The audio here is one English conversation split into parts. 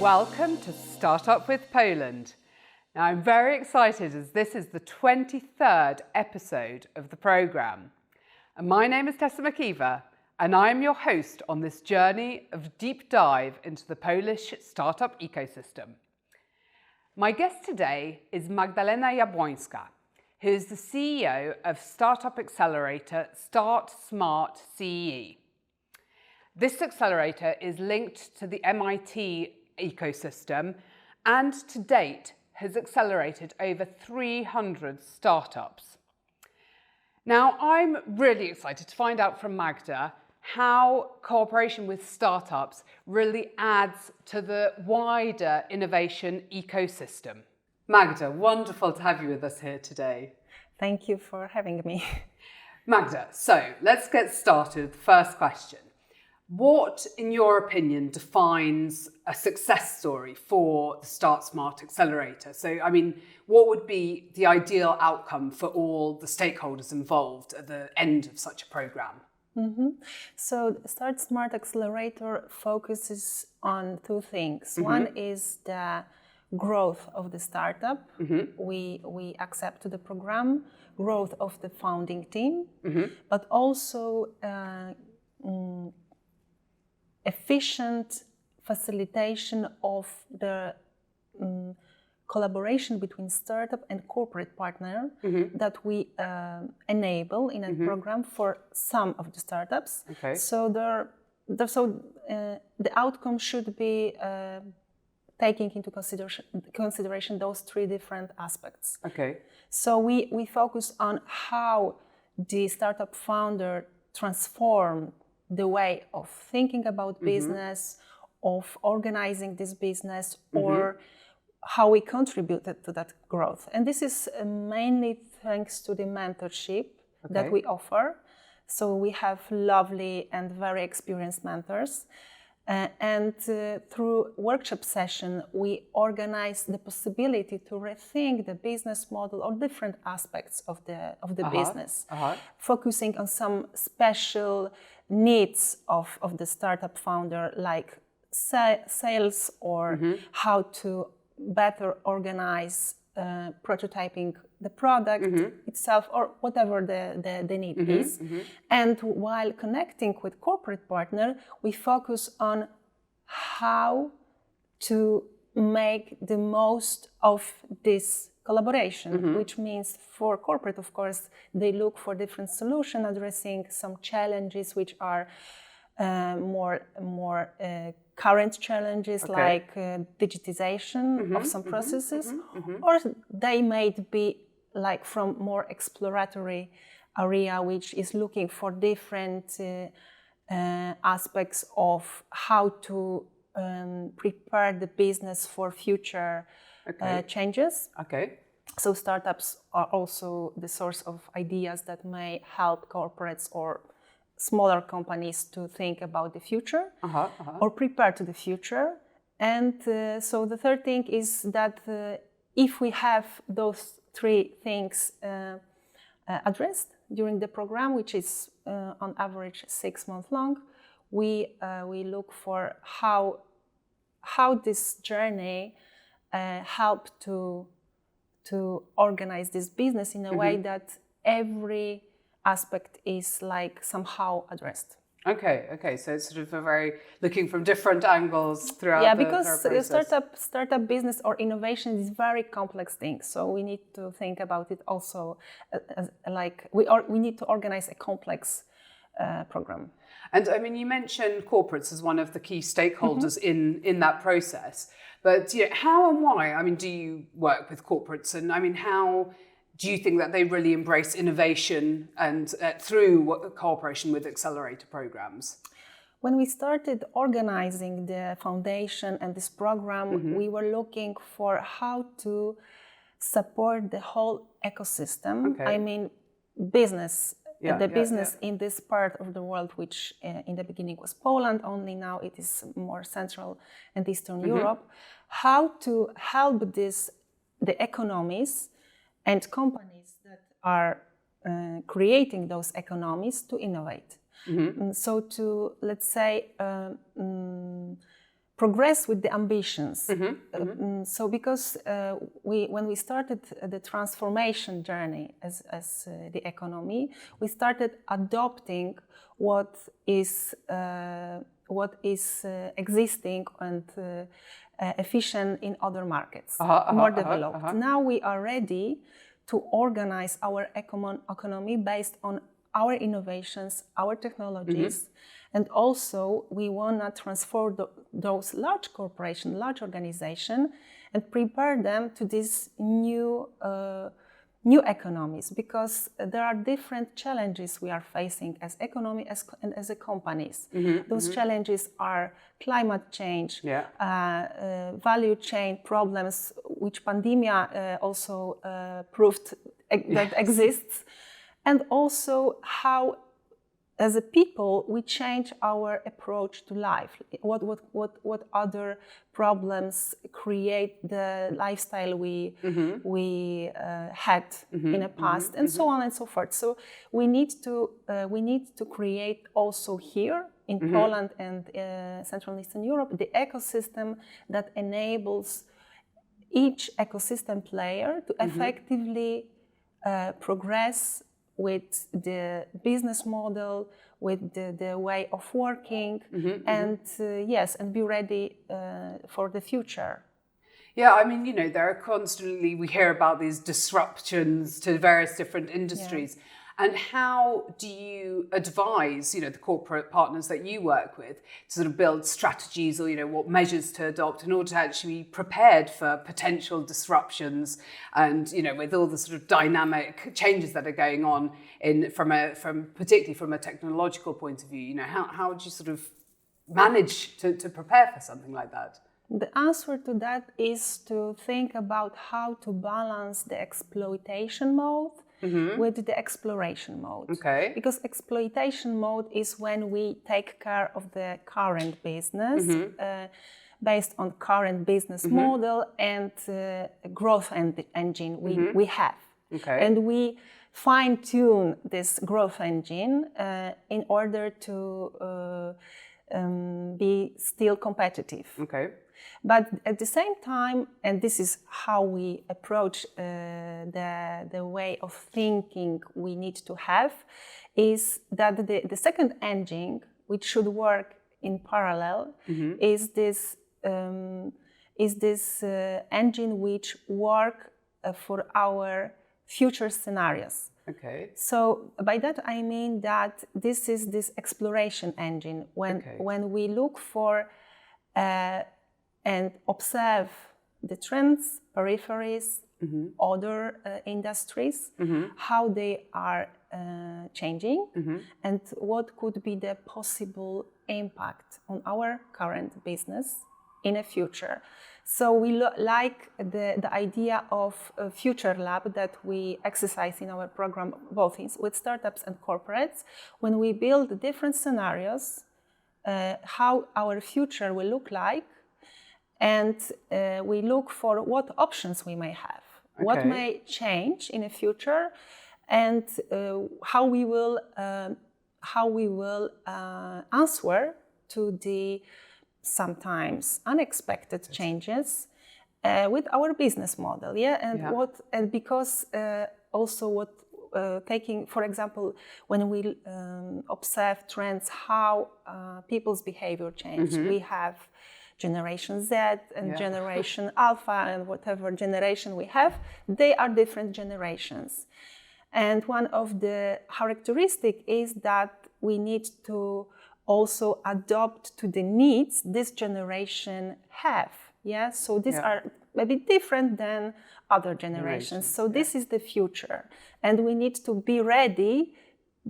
Welcome to Startup with Poland. Now, I'm very excited as this is the 23rd episode of the programme. And my name is Tessa McKeever, and I am your host on this journey of deep dive into the Polish startup ecosystem. My guest today is Magdalena Jabłońska, who is the CEO of startup accelerator Start Smart CEE. This accelerator is linked to the MIT ecosystem and to date has accelerated over 300 startups. Now, I'm really excited to find out from Magda how cooperation with startups really adds to the wider innovation ecosystem. Magda, wonderful to have you with us here today. Thank you for having me. Magda, so let's get started with the first question. What, in your opinion, defines a success story for the Start Smart Accelerator? So, what would be the ideal outcome for all the stakeholders involved at the end of such a program? So, Start Smart Accelerator focuses on two things. One is the growth of the startup. We accept the program, growth of the founding team, but also efficient facilitation of the collaboration between startup and corporate partner that we enable in a program for some of the startups. Okay. So the outcome should be taking into consideration those three different aspects. Okay. So we focus on how the startup founder transform the way of thinking about business, of organizing this business, or how we contributed to that growth. And this is mainly thanks to the mentorship that we offer. So we have lovely and very experienced mentors. And through workshop session, we organize the possibility to rethink the business model or different aspects of the business, focusing on some special needs of the startup founder, like sales or how to better organize prototyping the product itself or whatever the need is. And while connecting with corporate partner, we focus on how to make the most of this collaboration, which means for corporate, of course, they look for different solutions addressing some challenges which are more current challenges like digitization of some processes, or they might be like from more exploratory area, which is looking for different aspects of how to prepare the business for future changes. Okay. So startups are also the source of ideas that may help corporates or smaller companies to think about the future or prepare to the future. And so the third thing is that if we have those three things addressed during the program, which is on average 6 months long, we look for how this journey help to organize this business in a way that every aspect is like somehow addressed. Okay. So it's sort of a very looking from different angles throughout the because startup business or innovation is very complex thing. So we need to think about it also as we need to organize a complex program. And you mentioned corporates as one of the key stakeholders in that process. But how and why? Do you work with corporates, and how do you think that they really embrace innovation and through cooperation with accelerator programs? When we started organizing the foundation and this program, we were looking for how to support the whole ecosystem. Business. Business in this part of the world, which in the beginning was Poland, only now it is more Central and Eastern Europe, how to help the economies and companies that are creating those economies to innovate. So to, let's say, progress with the ambitions. So because when we started the transformation journey as the economy, we started adopting what is existing and efficient in other markets, more developed. Now we are ready to organize our economy based on our innovations, our technologies, and also we want to transform those large corporations, large organizations, and prepare them to these new economies, because there are different challenges we are facing as economy and as a companies. Those challenges are climate change, value chain problems, which pandemia also proved that exists, and also how, as a people, we change our approach to life. What other problems create the lifestyle we had in the past, and so on and so forth. So we need to create also here in Poland and Central and Eastern Europe the ecosystem that enables each ecosystem player to effectively progress with the business model, with the way of working, and and be ready for the future. Yeah, I mean, there are constantly, we hear about these disruptions to various different industries. And how do you advise, the corporate partners that you work with to sort of build strategies or, what measures to adopt in order to actually be prepared for potential disruptions and, with all the sort of dynamic changes that are going on particularly from a technological point of view, how would you sort of manage to prepare for something like that? The answer to that is to think about how to balance the exploitation mode with the exploration mode. Okay. Because exploitation mode is when we take care of the current business based on current business model and growth engine we have. Okay. And we fine-tune this growth engine in order to be still competitive. Okay. But at the same time, and this is how we approach the way of thinking we need to have, is that the second engine, which should work in parallel, is this engine which work for our future scenarios. Okay. So by that I mean that this is this exploration engine when we look for and observe the trends, peripheries, other industries, how they are changing, and what could be the possible impact on our current business in the future. So we like the idea of a future lab that we exercise in our program, both with startups and corporates, when we build different scenarios, how our future will look like, and we look for what options we may have, what may change in the future, and how we will answer to the sometimes unexpected changes with our business model. Because also taking, for example, when we observe trends, how people's behavior change. We have Generation Z and Generation Alpha and whatever generation we have, they are different generations. And one of the characteristics is that we need to also adopt to the needs this generation have. So these are maybe different than other generations. So this is the future. And we need to be ready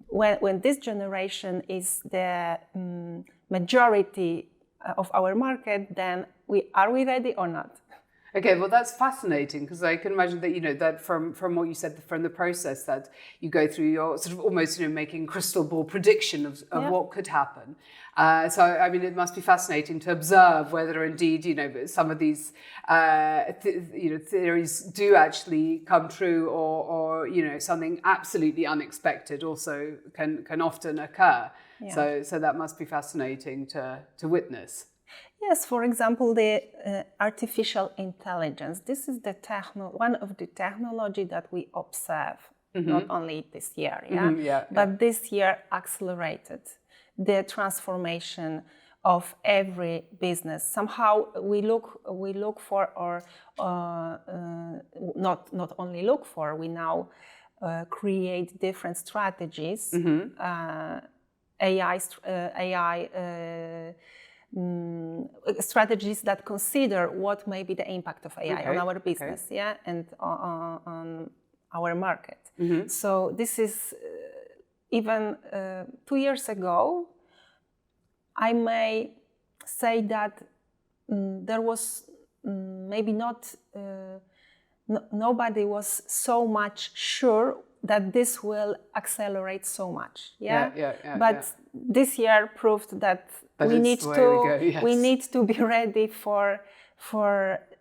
when this generation is the majority of our market, then are we ready or not? Okay, well, that's fascinating, because I can imagine that, that from what you said, from the process that you go through, you're sort of almost, making crystal ball prediction of what could happen. So, I mean, it must be fascinating to observe whether indeed, some of these, theories do actually come true, or something absolutely unexpected also can often occur. So that must be fascinating to witness. Yes, for example, the artificial intelligence. This is the one of the technology that we observe, not only this year, but this year accelerated the transformation of every business. Somehow we look for, or not only look for, we now create different strategies, AI strategies that consider what may be the impact of AI on our business, and on our market. So this is even 2 years ago, I may say that there was maybe not, nobody was so much sure that this will accelerate so much. But this year proved that we need to be ready for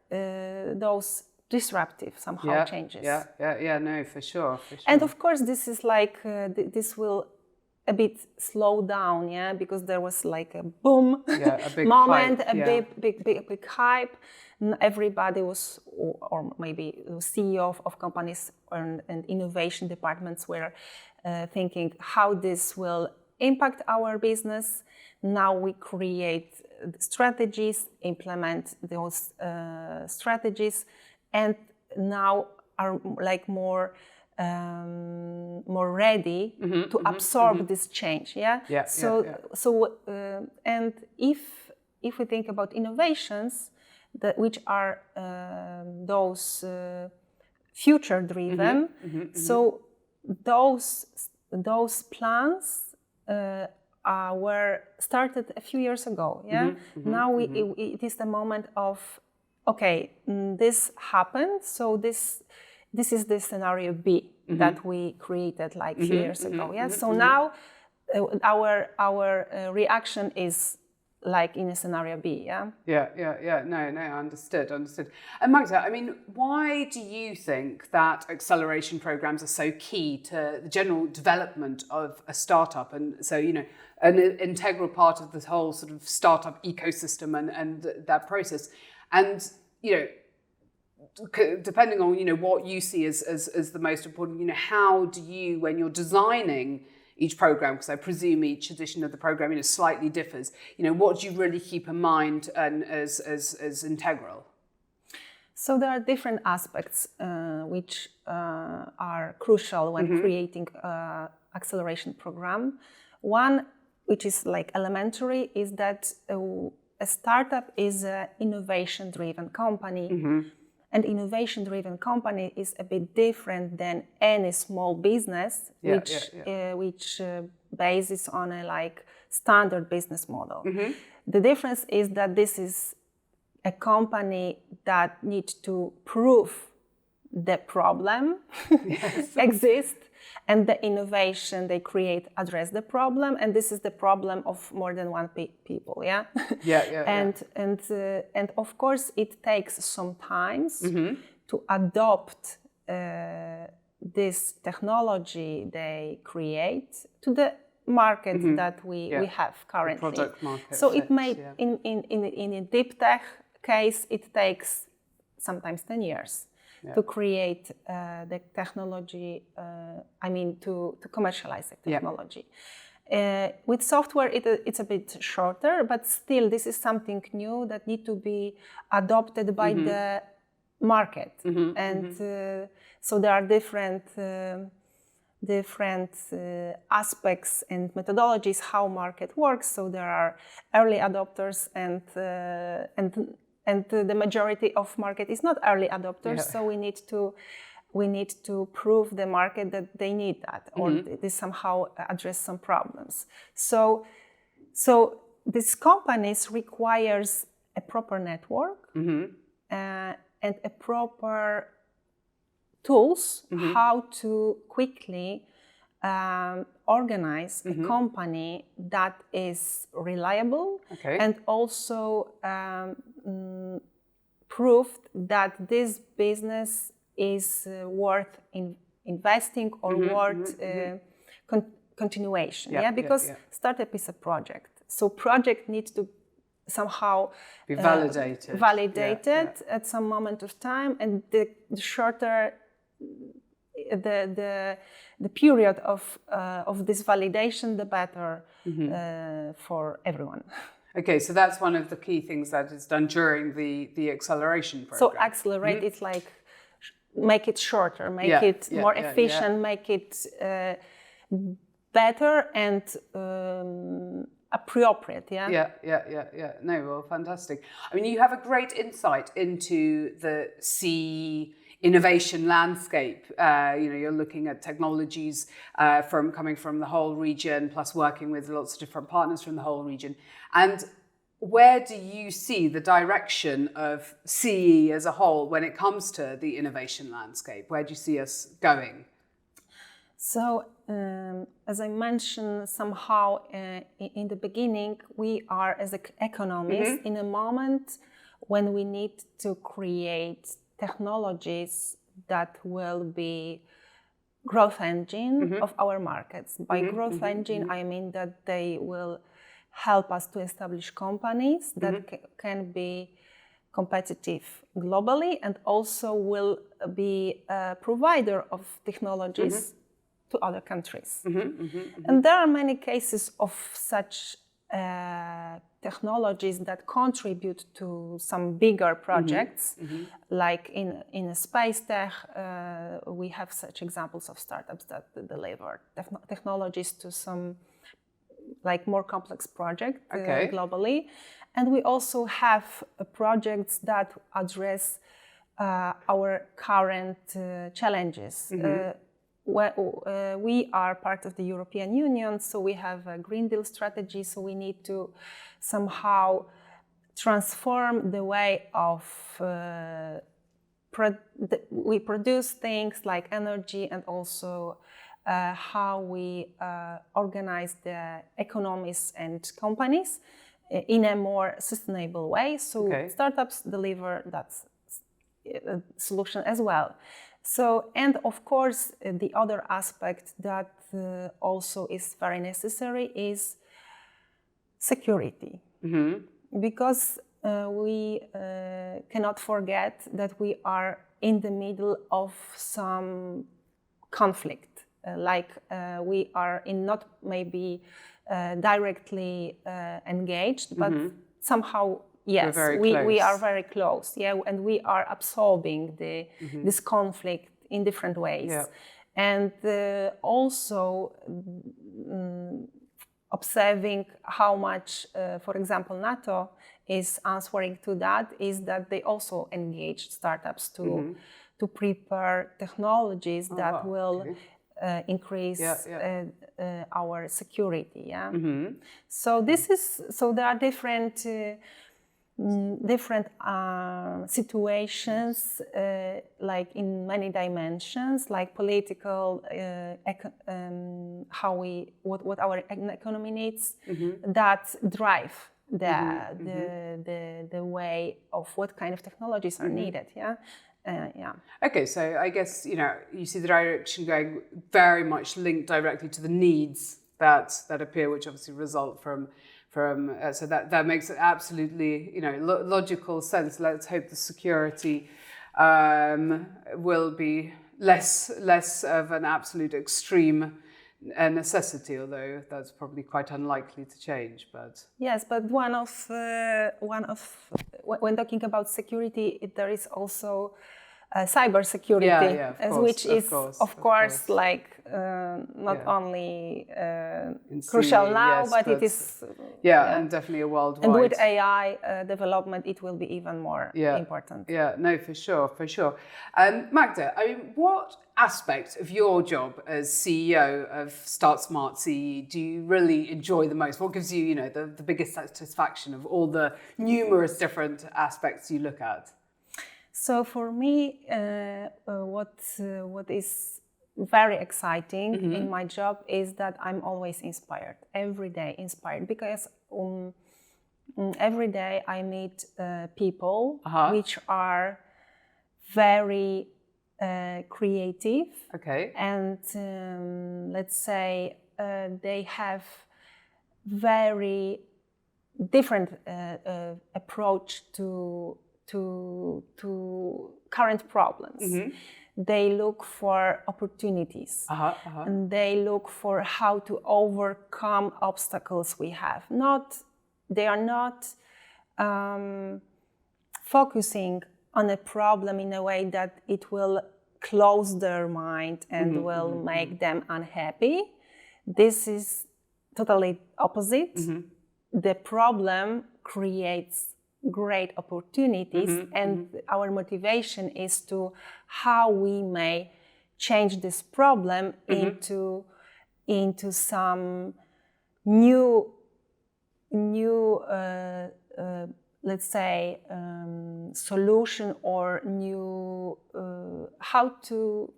those disruptive somehow changes. No, for sure. And of course, this is like this will a bit slow down, because there was like a boom, a big moment, hype, big hype. Everybody was, or maybe the CEO of companies and innovation departments were thinking how this will impact our business. Now we create strategies, implement those strategies, and now are like more ready to absorb this change. And if we think about innovations, which are those future driven, so those plans were started a few years ago. Now it is the moment of, okay, this happened, so this is the scenario B that we created like a few years ago. So now our reaction is like in a scenario B. No, understood. And Magda, I mean, why do you think that acceleration programs are so key to the general development of a startup? And so, an integral part of this whole sort of startup ecosystem and that process. And, depending on, what you see as the most important, how do you, when you're designing each program, because I presume each edition of the program, slightly differs, what do you really keep in mind and as integral? So there are different aspects which are crucial when creating an acceleration program. One, which is like elementary, is that a startup is an innovation-driven company. An innovation-driven company is a bit different than any small business, which bases on a like standard business model. The difference is that this is a company that needs to prove the problem exists, and the innovation they create address the problem, and this is the problem of more than one people. And of course it takes some time to adopt this technology they create to the market that we have currently. The product market. So it may in a deep tech case it takes sometimes 10 years. To create the technology, to commercialize the technology. With software, it's a bit shorter, but still, this is something new that needs to be adopted by the market. So there are different aspects and methodologies how market works. So there are early adopters and the majority of market is not early adopters, so we need to prove the market that they need that, or they somehow address some problems. So these companies requires a proper network and a proper tools how to quickly organize a company that is reliable and also proved that this business is worth investing or worth continuation. Because startup is a project. So project needs to somehow be validated, at some moment of time, and the shorter the period of this validation, the better for everyone. Okay, so that's one of the key things that is done during the acceleration program. So accelerate, it's like make it shorter, make it more efficient, make it better and appropriate. Yeah. No, well, fantastic. I mean, you have a great insight into the CE innovation landscape. You're looking at technologies coming from the whole region, plus working with lots of different partners from the whole region. And where do you see the direction of CE as a whole when it comes to the innovation landscape? Where do you see us going? So, as I mentioned somehow in the beginning, we are, as economists, in a moment when we need to create technologies that will be growth engine of our markets. By growth engine, I mean that they will help us to establish companies that can be competitive globally and also will be a provider of technologies to other countries. And there are many cases of such technologies that contribute to some bigger projects. Like in space tech, we have such examples of startups that deliver technologies to some like more complex projects globally. And we also have projects that address our current challenges. We are part of the European Union, so we have a Green Deal strategy, so we need to somehow transform the way of we produce things like energy and also how we organize the economies and companies in a more sustainable way. So startups deliver that solution as well. So, and of course, the other aspect that also is very necessary is security. Because we cannot forget that we are in the middle of some conflict. We are in not maybe directly engaged, but somehow yes, we are very close, and we are absorbing this conflict in different ways. And also observing how much, for example, NATO is answering to that, is that they also engage startups to prepare technologies that will increase our security. So there are different situations, like in many dimensions, like political, what our economy needs, that drive the way of what kind of technologies are needed. Okay, so I guess you see the direction going very much linked directly to the needs that appear, which obviously result from so that makes it absolutely logical sense. Let's hope the security will be less of an absolute extreme necessity, although that's probably quite unlikely to change. But yes, but one of when talking about security, there is also cybersecurity, which is of course like not only crucial now, but it is and definitely a worldwide. And with AI development, it will be even more important. No, for sure. Magda, I mean, what aspect of your job as CEO of Start Smart CE do you really enjoy the most? What gives you, the biggest satisfaction of all the numerous different aspects you look at? So for me, what is very exciting in my job is that I'm always inspired, every day inspired, because every day I meet people which are very creative, and let's say they have very different approach to current problems. They look for opportunities, and they look for how to overcome obstacles we have. They are not focusing on a problem in a way that it will close their mind and will make them unhappy. This is totally opposite. The problem creates great opportunities, and our motivation is to how we may change this problem into some new let's say solution, or new how to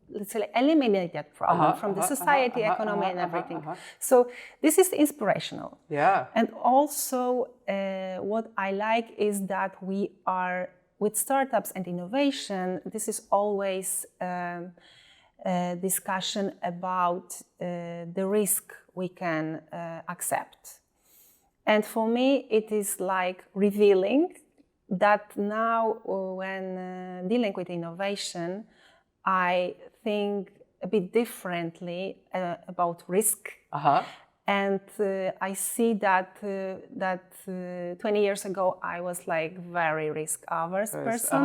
let's say eliminate that problem from the society, economy, and everything. So this is inspirational. And also what I like is that we are with startups and innovation. This is always a discussion about the risk we can accept. And for me, it is like revealing that now when dealing with innovation, I think a bit differently about risk. And I see that 20 years ago, I was like very risk-averse person.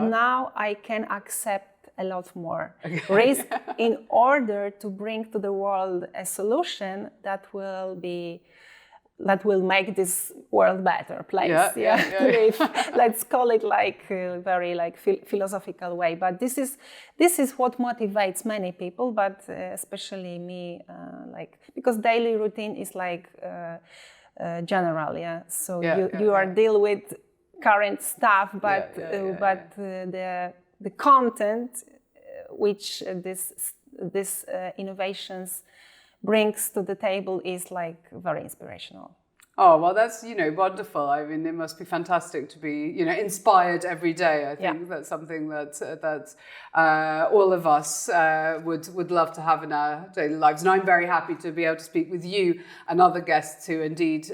Now I can accept a lot more risk in order to bring to the world a solution that will make this world better place to live. Let's call it like a very like philosophical way. But this is what motivates many people, but especially me, like because daily routine is like general, So you are deal with current stuff, but the content which this innovations brings to the table is like very inspirational. Oh, well, that's, wonderful. I mean, it must be fantastic to be, inspired every day. I think that's something that all of us would love to have in our daily lives. And I'm very happy to be able to speak with you and other guests who indeed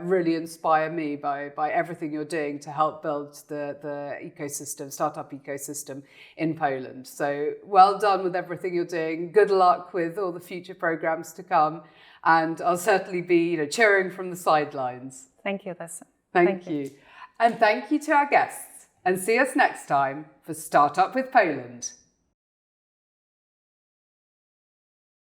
really inspire me by everything you're doing to help build the ecosystem, startup ecosystem in Poland. So well done with everything you're doing. Good luck with all the future programs to come. And I'll certainly be, cheering from the sidelines. Thank you, Tessa. Thank you. And thank you to our guests. And see us next time for Startup with Poland.